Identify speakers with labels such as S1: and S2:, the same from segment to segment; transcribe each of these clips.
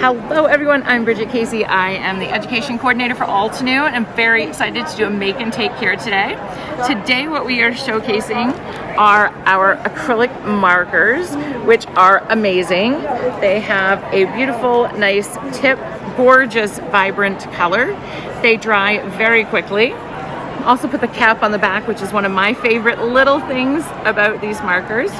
S1: Hello everyone, I'm Bridget Casey. I am the education coordinator for Altenew and I'm very excited to do a make and take here today. Today what we are showcasing are our acrylic markers, which are amazing. They have a beautiful, nice tip, gorgeous, vibrant color. They dry very quickly. Also put the cap on the back, which is one of my favorite little things about these markers.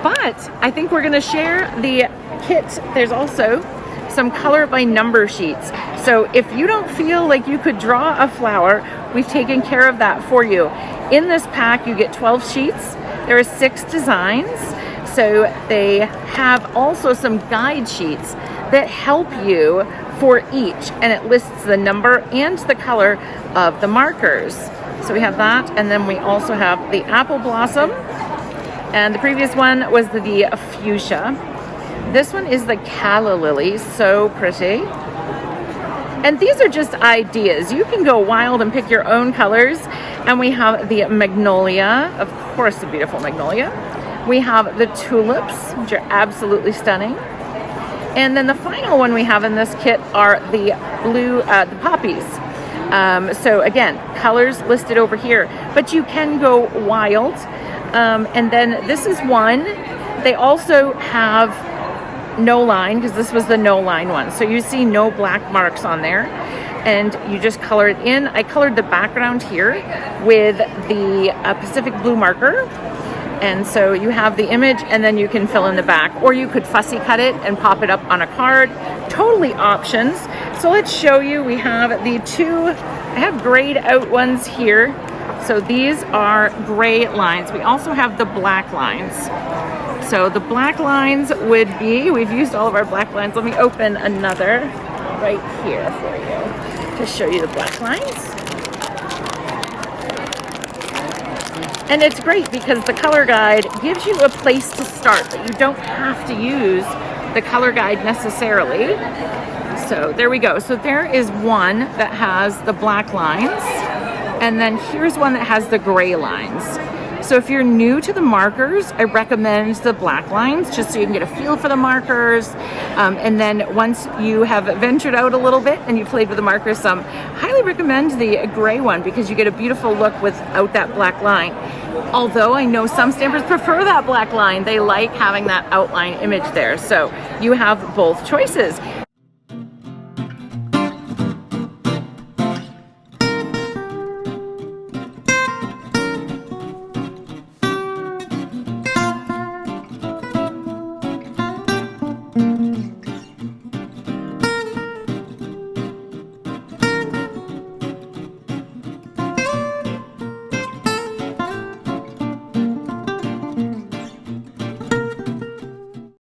S1: But I think we're gonna share the kit. There's also some color by number sheets. So if you don't feel like you could draw a flower, we've taken care of that for you. In this pack, you get 12 sheets. There are 6 designs. So they have also some guide sheets that help you for each, and it lists the number and the color of the markers. So we have that, and then we also have the apple blossom, and the previous one was the fuchsia. This one is the calla lily, so pretty. And these are just ideas. You can go wild and pick your own colors. And we have the magnolia, of course, a beautiful magnolia. We have the tulips, which are absolutely stunning. And then the final one we have in this kit are the blue, the poppies. So again, colors listed over here, but you can go wild. And then this is one. They also have no line, because this was the no line one. So you see no black marks on there, and you just color it in. I colored the background here with the Pacific blue marker. And so you have the image and then you can fill in the back, or you could fussy cut it and pop it up on a card. Totally options. So let's show you. We have the two, I have grayed out ones here. So these are gray lines. We also have the black lines. So the black lines would be, we've used all of our black lines. Let me open another right here for you to show you the black lines. And it's great because the color guide gives you a place to start, but you don't have to use the color guide necessarily. So there we go. So there is one that has the black lines, and then here's one that has the gray lines. So if you're new to the markers, I recommend the black lines just so you can get a feel for the markers. And then once you have ventured out a little bit and you played with the markers some, highly recommend the gray one because you get a beautiful look without that black line. Although I know some stampers prefer that black line, they like having that outline image there. So you have both choices.